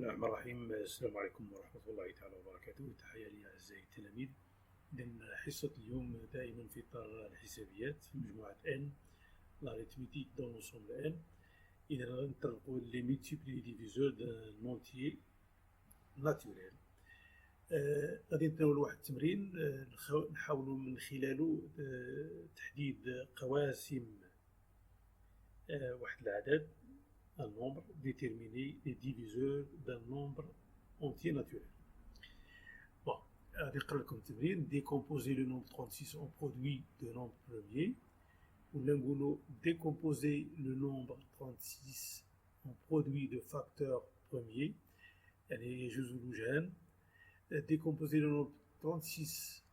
الله الرحمن الرحيم. السلام عليكم ورحمة الله تعالى وبركاته. تحية لي أعزائي التلاميذ. إذن حصة اليوم دائما في إطار الحسابيات في مجموعة N l'arithmétique dans l'ensemble N. إذا غنطرقوا les multiples et diviseurs d'un entier naturel. غادي نتناول واحد التمرين نحاولوا من خلاله تحديد قواسم واحد العدد un nombre, déterminer les diviseurs d'un nombre entier naturel. Bon, décomposer le nombre 36 en produit de nombre premier, ou décomposer le nombre 36 en produit de facteurs premiers, décomposer le nombre 36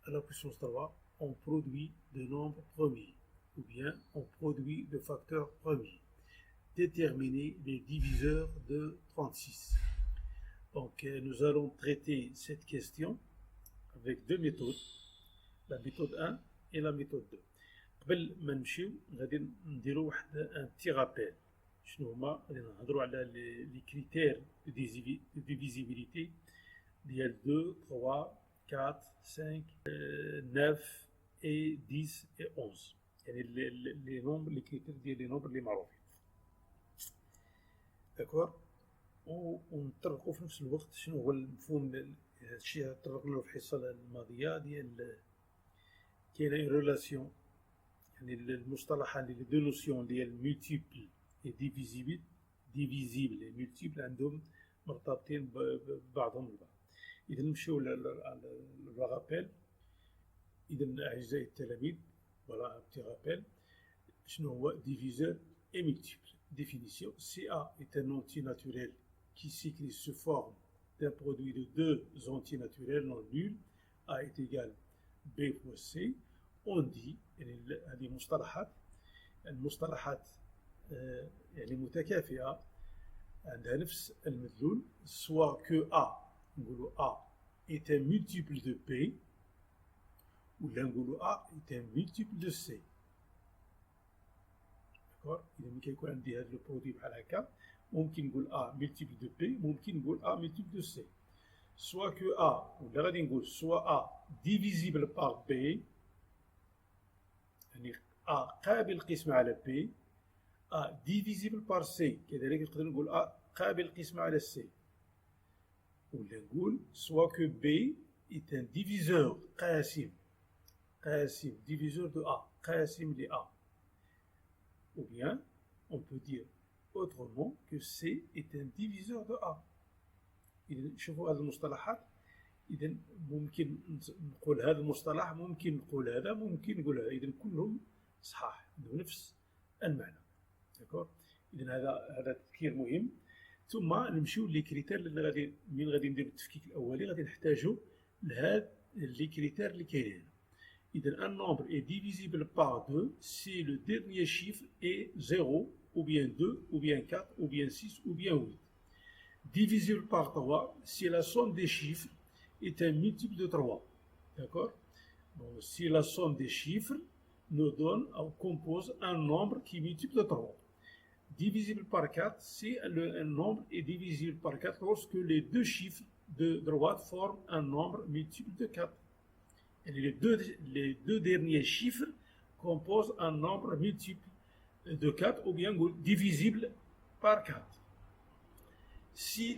à la puissance 3 en produit de nombre premier, ou bien en produit de facteurs premiers. Déterminer les diviseurs de 36. Donc nous allons traiter cette question avec deux méthodes, la méthode 1 et la méthode 2. قبل ما نمشيو غادي نديرو واحد ان بتي رابيل. شنو هما؟ غادي نهضروا على لي كريتير دو ديفيزيبيليتي ديال 2 3 4 5 9 et 10 et 11. يعني لي نومبر لي كريتير ديال لي نومبر اللي معروفين. داكور، ونطرقوا في نفس الوقت شنو هو المفهوم. هادشي طرقنا في الحصه الماضيه ديال كاينه ريلاسيون، يعني المصطلحات اللي دو نوسيون ديال مولتيبل اي ديفيزيبل اي مولتيبل عندهم مرتبطين ببعضهم البعض. اذا نمشيو للرابيل. اذا اعزائي التلاميذ، فوالا ان بتي رابيل. شنو هو ديفيزور اي مولتيبل؟ Définition. CA est un entier naturel qui s'écrit sous forme d'un produit de deux entiers naturels non nuls. A est égal B fois C. On dit, هذه المصطلحات يعني متكافئة عندها نفس المدلول. soit que A نقولوا A est un multiple de B ولا نقولوا A est un multiple de C. إذا ملي كيكون عندي هذا البرودوي بحال هكا ممكن نقول A ملتيبل دو بي، ممكن نقول A ملتيبل دو سي. سوا كو A ولا غادي نقول سوا A ديفيزيبل بار بي، يعني A قابل القسمة على بي، A ديفيزيبل بار سي كذلك نقدر نقول A قابل القسمة على سي. ولا نقول سوا كو بي est un diviseur قاسم diviseur de A قاسم ل A. Ou bien, on peut dire autrement que C est un diviseur de A. إذا شوفوا هذه المصطلحات. إذا ممكن نقول هذا المصطلح، ممكن نقول هذا، ممكن نقول هذا. إذا كلهم صحاح، عندهم نفس المعنى. داكور. إذا هذا تفكير مهم. ثم نمشيو لي كريتير اللي غادي نديرو التفكيك الأولي غادي نحتاجو لهاد لي كريتير اللي كاينين. Un nombre est divisible par 2 si le dernier chiffre est 0, ou bien 2, ou bien 4, ou bien 6, ou bien 8. Divisible par 3 si la somme des chiffres est un multiple de 3. D'accord? Bon, si la somme des chiffres nous donne ou compose un nombre qui est multiple de 3. Divisible par 4 si un nombre est divisible par 4 lorsque les deux chiffres de droite forment un nombre multiple de 4. Et les deux derniers chiffres composent un nombre multiple de 4 ou bien divisible par 4. Si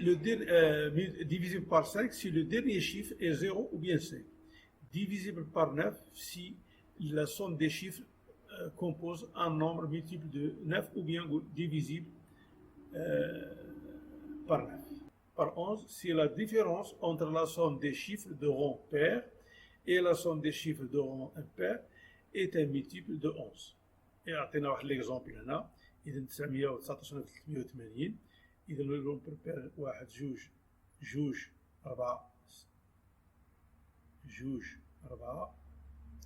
divisible par 5 si le dernier chiffre est 0 ou bien 5. Divisible par 9 si la somme des chiffres compose un nombre multiple de 9 ou bien divisible par 9. Par 11 si la différence entre la somme des chiffres de rang pair et la somme des chiffres de rang impair est un multiple de 11. Et عطينا واحد l'exemple هنا. إذا 919 380. إذا لو نبريبير 1 2 4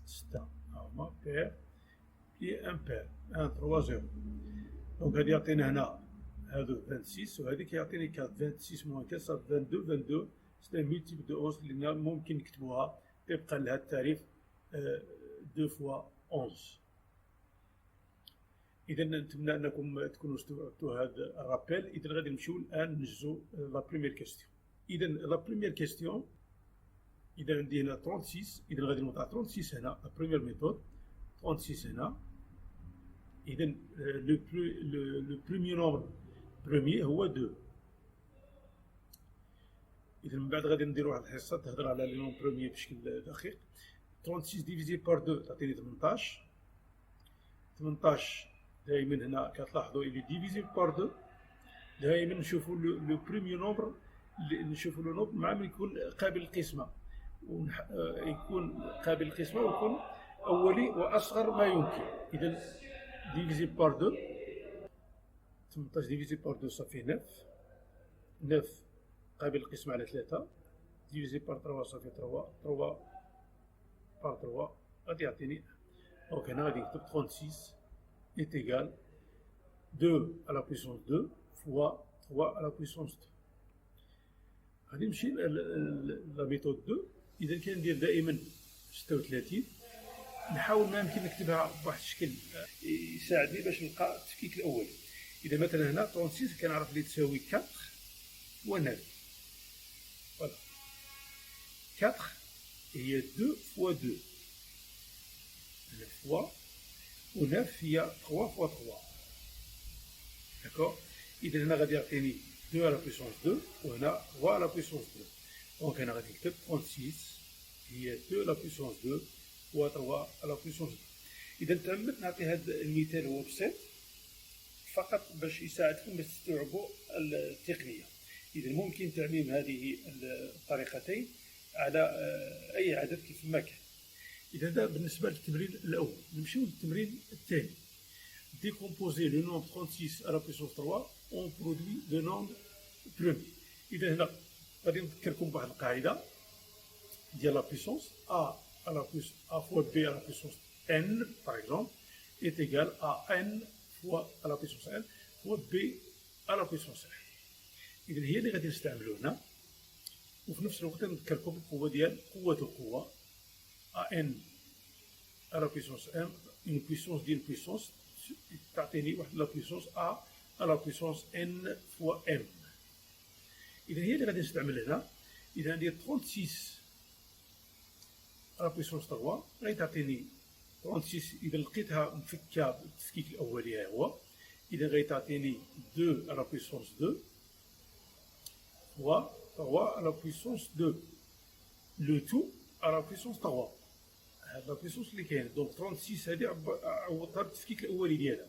6 هما بير et impair 1 3 0. دونك هادي يعطينا هنا هادو 26 وهادي كيعطيني 4. 26 moins 4 صافي 22. سي ان multiple de 11 اللي ممكن نكتبوها تبقى لها التعريف 2 fois 11. اذا نتمنى انكم تكونوا استوعبتوا هذا الرابيل. اذا غادي نمشيو الان نجزو لا بريمير كيستيون. اذا لا بريمير كيستيون، اذا عندي هنا 36، اذا غادي نوضع 36 هنا لا بريمير ميثود، 36 هنا. اذا لو بريمير نومبر بروميي هو 2. اذا من بعد غادي نديرو واحد الحصه تهضر على لي نومبر بروميي بشكل دقيق. 36 ديفيزي بار 2 تعطيني 18. 18 دائما هنا كتلاحظوا إلي ديفيزي بار 2. دائما نشوفوا لو بريمير نومبر، نشوفوا لو نومبر مع من يكون قابل للقسمه، يكون قابل للقسمه ويكون اولي واصغر ما يمكن. اذا ديفيزي بار 2، 18 ديفيزي بار 2 صافي 9. 9 قابل للقسمه على 3 ديفيزي بار 3 صافي 3. 3 بار 3 غادي يعطيني. دونك هنا غادي نكتب 36 est égal 2 à la puissance 2 fois 3 à la puissance 2. غادي نمشي لا ميثود 2. اذا كندير دائما 36، نحاول ما يمكن نكتبها بواحد الشكل يساعدني باش نلقى التفكيك الاولي. اذا مثلا هنا 36 كنعرف اللي تساوي 4 و 9. فوالا 4 هي 2 فوا 2 فوا، و 9 هي 3 فوا 3. داكوغ. اذا هنا غادي يعطيني 2 على بويسونس 2 وهنا 3 على بويسونس 2. دونك هنا غادي نكتب 36 هي 2 على بويسونس 2 و 3 على بويسونس 2. اذا تعمدت نعطي هذا المثال هو بسيط فقط باش يساعدكم باش تستوعبوا التقنيه. اذا ممكن تعميم هذه الطريقتين على اي عدد كيف ما كان. اذا هذا بالنسبه للتمرين الاول. نمشيو للتمرين الثاني. décomposer le nombre 36 à la puissance 3 en produit de nombre premier. إذا هنا غادي نذكركم بواحد القاعدة ديال لا puissance a à la puissance a fois b à la puissance n par exemple est égal à n fois à la puissance n fois b à la puissance n. إذا هي اللي غادي نستعملو هنا، وفي نفس الوقت نذكركم القوة ديال قوة القوة a n à la puissance n une puissance ديال puissance تعطيني واحد لا بويسونس ا على بويسونس ان فوا ام. اذا هي اللي غادي نستعمل هنا. اذا ندير 36 على بويسونس 3 غادي تعطيني 36. اذا لقيتها مفكه بالتفكيك الاولي ها هو. اذا غادي تعطيني 2 على بويسونس 2 فوا 3 على بويسونس 2 لو تو على بويسونس 3. هاد لا بويسونس اللي كاين. دونك 36 هادي عوضتها بالتفكيك الاولي ديالها.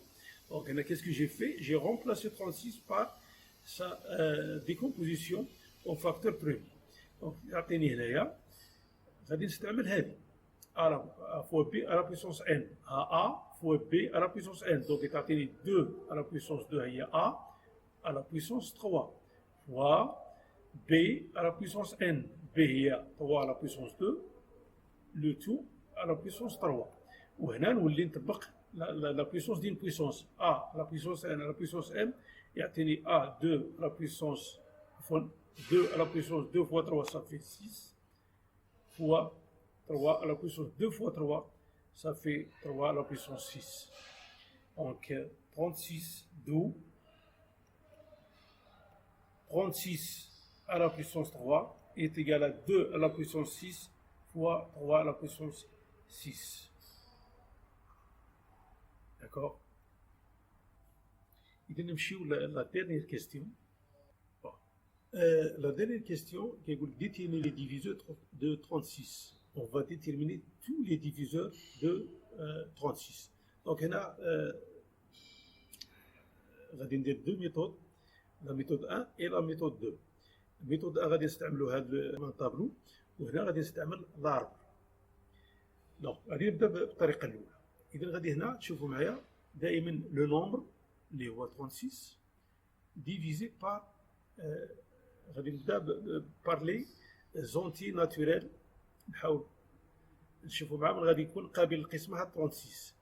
دونك انا كيسكو جي في جي رومبلاسي 36 بار سا ديكومبوزيسيون اون فاكتور برومي. دونك يعطيني هنايا غادي نستعمل هادي ا فوا بي على بويسونس ان ا فوا بي على بويسونس ان. دونك تعطيني 2 على بويسونس 2 هي ا على بويسونس 3 فوا بي على بويسونس ان. بي هي 3 على بويسونس 2 لو تو على بويسونس 3. وهنا نولي نطبق لا بويسونس ديال بويسونس ا على بويسونس ان على بويسونس ام يعطيني ا 2 على بويسونس 2 على بويسونس 2 فوا 3 صافي 6 فوا 3 على بويسونس 2 فوا 3 صافي 3 على بويسونس 6. دونك 36 دو 36 à la puissance 3 est égal à 2 à la puissance 6 fois 3 à la puissance 6. D'accord. إذا نمشيو la dernière question. La dernière question qui est déterminer les diviseurs de 36. On va déterminer tous les diviseurs de 36. Donc هنا غادي ندير deux méthodes, la méthode 1 et la méthode 2. الميثود غادي نستعملوا هذا الطابلو، وهنا غادي نستعمل لارب. دونك غادي نبدا بالطريقه الاولى. اذا غادي هنا تشوفوا معايا دائما لو نومبر اللي هو 36 ديفيزي بار غادي نبدا بار لي زونتي ناتوريل. نحاول نشوفوا معاه من غادي يكون قابل للقسمه 36.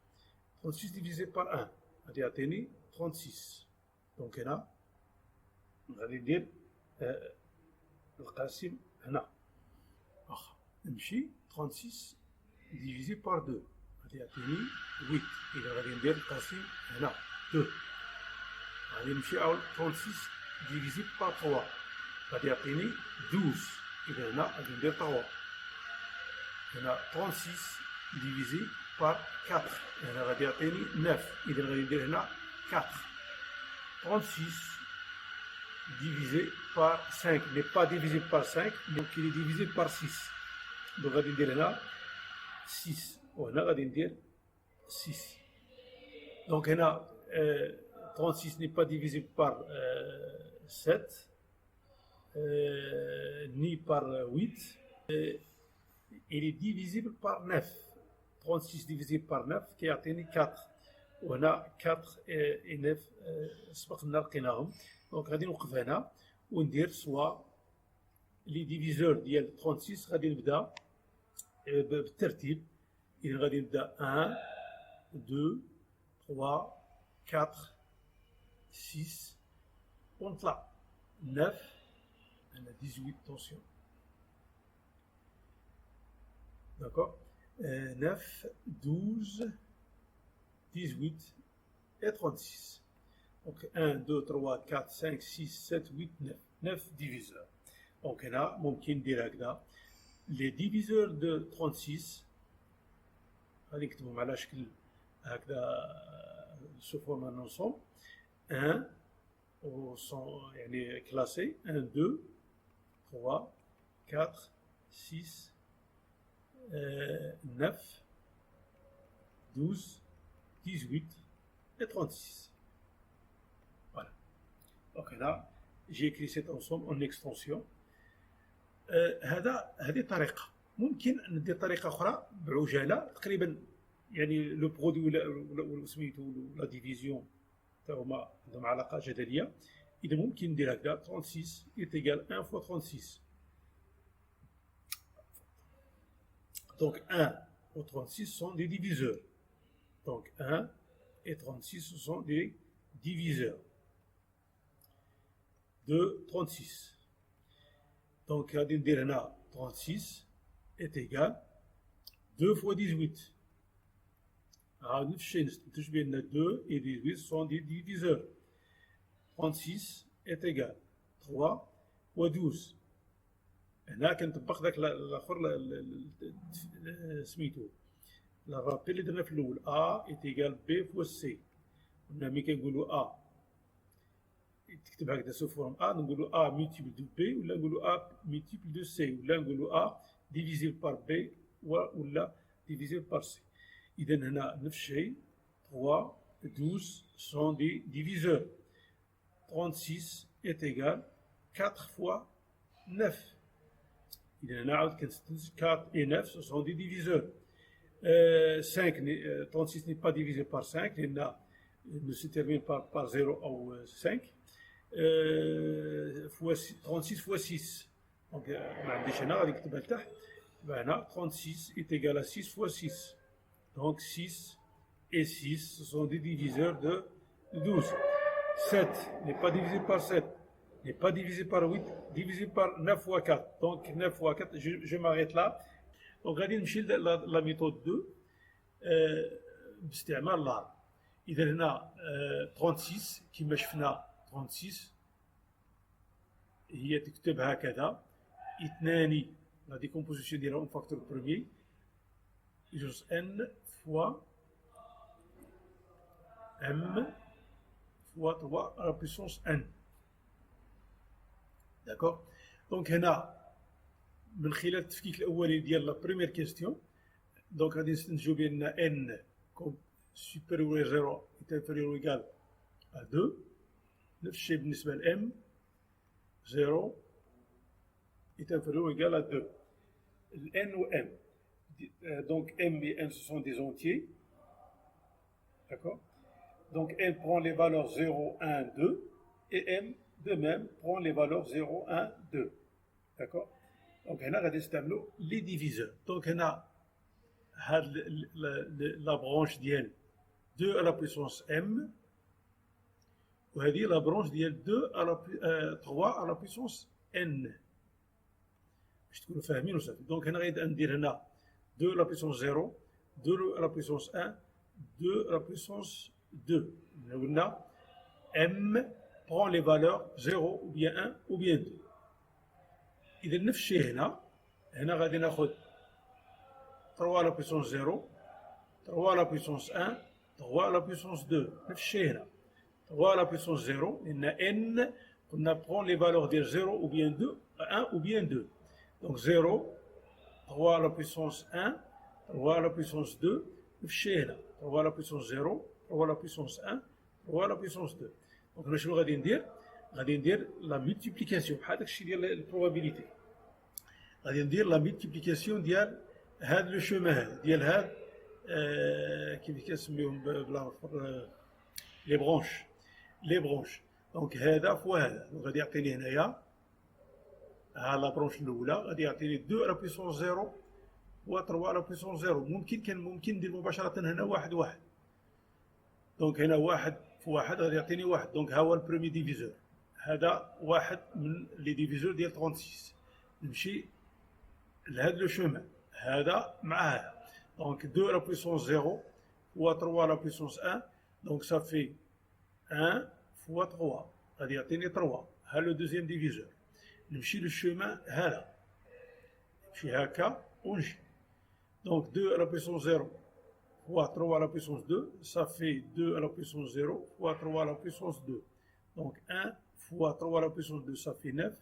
36 ديفيزي بار 1 غادي يعطيني 36. دونك هنا غادي ندير القاسم هنا. واخا نمشي 36 ديفيزي بار 2 غادي يعطيني 8. إذا غادي ندير القاسم هنا 2. غادي نمشي عاود 36 ديفيزي بار 3 غادي يعطيني 12. إذا هنا غادي ندير 3. هنا 36 ديفيزي بار 4 هنا غادي يعطيني 9. إذا غادي ندير هنا 4. 36 divisé par 5 n'est pas divisé par 5, donc il est divisé par 6. Donc غادي ندير هنا 6 وهنا غادي ندير 6. Donc هنا 36 n'est pas divisé par 7 ni par 8. Il est divisible par 9. 36 divisé par 9 كيعطيني 4. وهنا 4 et 9 سبقنا لقيناهم. دونك غادي نوقف هنا وندير سوا لي ديفيزور ديال 36. غادي نبدا بالترتيب. إذا غادي نبدا 1 2 3 4 6 ونطلع 9 هنا 18. طونسيون داكور 9 12 18 et 36. Donc 1, 2, 3, 4, 5, 6, 7, 8, 9. 9 diviseurs. Donc هنا ممكن ندير هكذا. Les diviseurs de 36 غادي نكتبهم على شكل هكذا sous forme d'un ensemble. 1 يعني classés 1, 2, 3, 4, 6, 9, 12, 18 et 36. Voilà. Donc là, j'ai écrit cet ensemble en extension. هذه طريقة. ممكن ندير طريقة أخرى بعجالة تقريبا يعني لو برودوي ولا سميتو لا ديفيزيون تاهما عندهم علاقة جدلية. إذا ممكن ندير هكذا 36 est égal 1 fois 36. Donc 1 ou 36 sont des diviseurs. Donc 1 et 36 ce sont des diviseurs de 36. Donc غادي ندير هنا 36 est égal 2 fois 18. عاود نفس الشيء نستنتج بأن 2 et 18 sont des diviseurs. 36 est égal 3 fois 12. هنا كنطبق داك الاخر سميتو الرابيل اللي درنا في الاول A est égal B fois C. قلنا ملي كنقولوا A تكتب هكذا سو فورم A نقولوا A multiple de B ولا نقولوا A multiple de C ولا نقولوا A divisé par B ولا divisé par C. إذا هنا نفس الشيء 3 12 sont des diviseurs. 36 est égal 4 fois 9. إذا هنا عاود كنستنتج 4 et 9 ce sont des diviseurs. 36 n'est pas divisé par 5 لأن ne se termine pas par 0 ou 5. 36 fois 6 donc ما عنديش هنا غادي نكتبها لتحت. هنا 36 est égal à 6 fois 6. Donc 6 et 6 ce sont des diviseurs de 12. 7 n'est pas divisé par 7, n'est pas divisé par 8, divisé par 9 fois 4. Donc 9 fois 4, je m'arrête là. Donc غادي نمشي la méthode 2 باستعمال l'art. إذا هنا 36 كما شفنا 36 هي تكتب هكذا 2 لا ديكومبوزيسيون ديالها اون فاكتور بروميي يجوز n fois m fois 3 à la puissance n. D'accord. Donc هنا من خلال التفكيك الاولي ديال لا بريمير كيستيون دونك غادي نستنتجوا بان n كوم supérieur à 0 est inférieur ou égal à 2. نفس الشيء بالنسبه ل m 0 est inférieur ou égal à 2. N ou m. Donc m et n ce sont des entiers. D'accord. Donc n prend les valeurs 0, 1, 2 et m de même prend les valeurs 0, 1, 2. D'accord. Donc هنا غادي نستعملوا les diviseurs. Donc هنا هاد la branche ديال 2 à la puissance m وهذه la branche ديال 2 à la 3 à la puissance n. باش تكونوا فاهمين وصافي. دونك هنا غادي ندير هنا 2 à la puissance 0 2 à la puissance 1, 2 à la puissance 2. On a m prend les valeurs 0 ou bien 1 ou bien 2. إذا نفس الشيء هنا غادي ناخذ 3 à la puissance 0, 3 à la puissance 1, 3 à la puissance 2. نفس الشيء هنا 3 à la puissance 0 لأن n قلنا prend les valeurs de 0 ou bien 2, 1 ou bien 2. Donc 0, 3 à la puissance 1, 3 à la puissance 2, نفس الشيء هنا 3 à la puissance 0, 3 à la puissance 1, 3 à la puissance 2. Donc هنا شنو غادي ندير؟ غادي ندير لا ملتيبليكاسيون بحال داك الشيء ديال البروبابيليتي. غادي ندير لا ملتيبليكاسيون ديال هذا لو شومان هذا ديال هذا كيف كنسميوهم بالفر لي برونش. دونك هذا فوا هذا غادي يعطيني هنايا ها لا برونش الاولى غادي يعطيني 2 على بويسونس 0 و 3 على بويسونس 0. ممكن ندير مباشره هنا واحد. دونك هنا واحد في واحد غادي يعطيني واحد. دونك ها هو البروميي ديفيزور. هذا واحد من لي ديفيزور ديال 36. نمشي لهذا لو شومان هذا مع هذا. دونك 2 على بويسونس 0 و 3 على بويسونس 1. دونك صافي 1 فوا 3 غادي يعطيني 3. ها لو دوزيام ديفيزور. نمشي للشومان هذا نمشي هكا ونجي. دونك 2 على بويسونس 0 fois 3 à la puissance 2, ça fait 2 à la puissance 0 fois 3 à la puissance 2. Donc 1 fois 3 à la puissance 2, ça fait 9.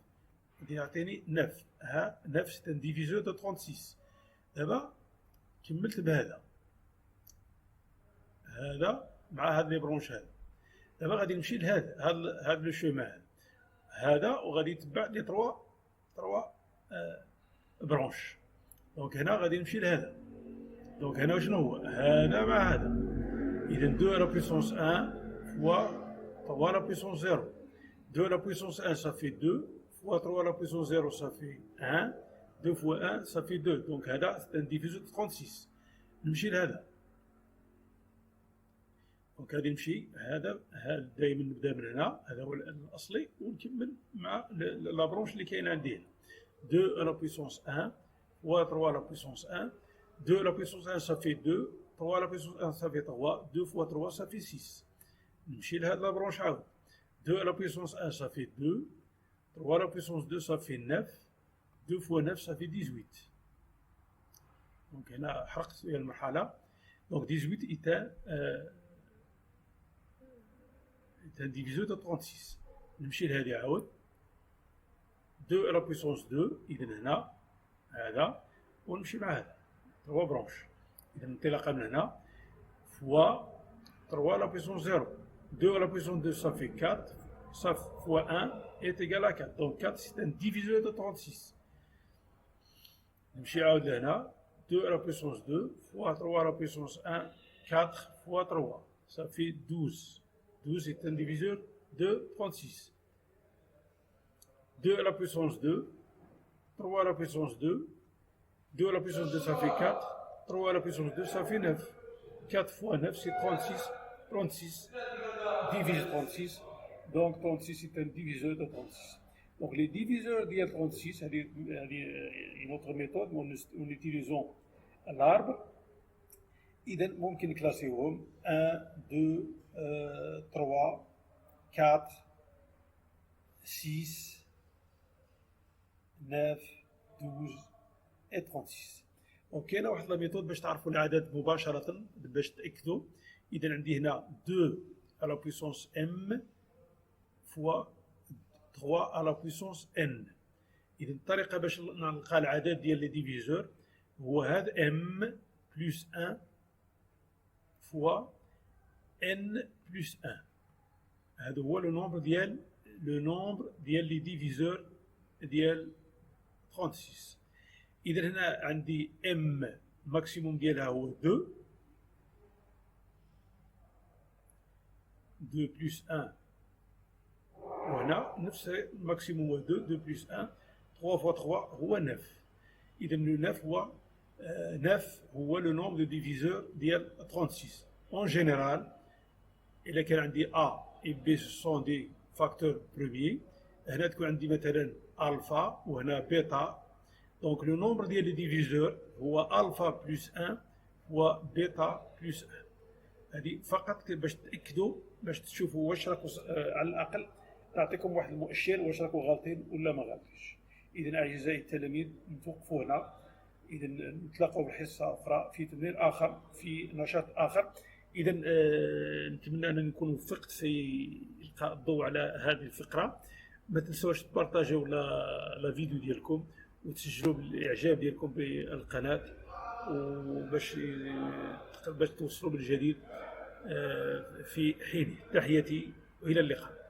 غادي يعطيني 9. ها 9 c'est un diviseur de 36. دابا كملت بهذا. هذا مع هاد لي برونش هذا. دابا غادي نمشي لهذا هذا لو شومان هذا وغادي يتبع لي 3 برونش. دونك هنا غادي نمشي لهذا. دونك هنا شنو هو؟ هذا مع هذا. إذا 2 à la puissance 1 fois 3 à la puissance 0. 2 à la puissance 1 ça fait 2 fois 3 à la puissance 0 ça fait 1. 2 fois 1 ça fait 2. Donc هذا c'est un diviseur de 36. نمشي لهذا. دونك غادي نمشي هذا دائما نبدا من هنا هذا هو الأصلي ونكمل مع لا برونش اللي كاينه عندي هنا. 2 à la puissance 1 fois 3 à la puissance 1. 2 à la puissance 1 ça fait 2, 3 à la puissance 1 ça fait 3, 2 fois 3 ça fait 6. نمشي لهاد لا برونش عاود. 2 à la puissance 1 ça fait 2, 3 à la puissance 2 ça fait 9, 2 fois 9 ça fait 18. Donc هنا حرقت شويه المرحله. Donc 18 est un diviseur de 36. نمشي لهادي عاود. 2 à la puissance 2 إذا هنا هذا ونمشي مع هذا. 3 برونش. إذا انطلاقا من هنا fois 3 à la puissance 0. 2 à la puissance 2 ça fait 4. Ça fois 1 est égal à 4. Donc 4 c'est un diviseur de 36. نمشي عاود لهنا 2 à la puissance 2 fois 3 à la puissance 1. 4 fois 3 ça fait 12. 12 est un diviseur de 36. 2 à la puissance 2, 3 à la puissance 2, 2 à la puissance 2 ça fait 4, 3 à la puissance 2 ça fait 9. 4 fois 9 c'est 36, 36 divise 36, donc 36 est un diviseur de 36. Donc les diviseurs d'IL 36, c'est une autre méthode en utilisant l'arbre. إذا ممكن نكلاسيهم 1 2 3 4 6 9 12 et 36. وكاينه واحد لا ميثود باش تعرفوا العدد مباشره باش تاكدوا. اذا عندي هنا 2 à la puissance m fois 3 à la puissance n. اذا الطريقه باش نلقى العدد ديال لي ديفيزور هو هذا m plus 1 fois n plus 1. هذا هو لو نومبر ديال لي ديفيزور ديال 36. إذا هنا عندي m ماكسيموم ديالها هو 2 بلس 1 وهنا نفس الماكسيموم هو 2 بلس 1 3 فوا 3 هو 9. إذا لو 9 هو لو نومبر دو ديفيزور ديال 36. En général, إلا كان عندي A et B ce sont des facteurs premiers. هنا تكون عندي مثلا alpha وهنا bêta. Donc le nombre ديال les diviseurs هو alpha plus 1 هو بيتا بلس 1. هذه فقط باش تاكدوا، باش تشوفوا واش راكم على الاقل نعطيكم واحد المؤشر واش راكم غالطين ولا ما غالطينش. اذا اعزائي التلاميذ نتوقفوا هنا، اذا نتلاقوا بحصه اخرى في تمرين اخر في نشاط اخر. اذا نتمنى ان نكون وفقت في القاء الضوء على هذه الفقره. ما تنسوش تبارطاجيو لا فيديو ديالكم وتسجلوا بالاعجاب ديالكم بالقناه، وباش توصلوا بالجديد في حينه. تحياتي والى اللقاء.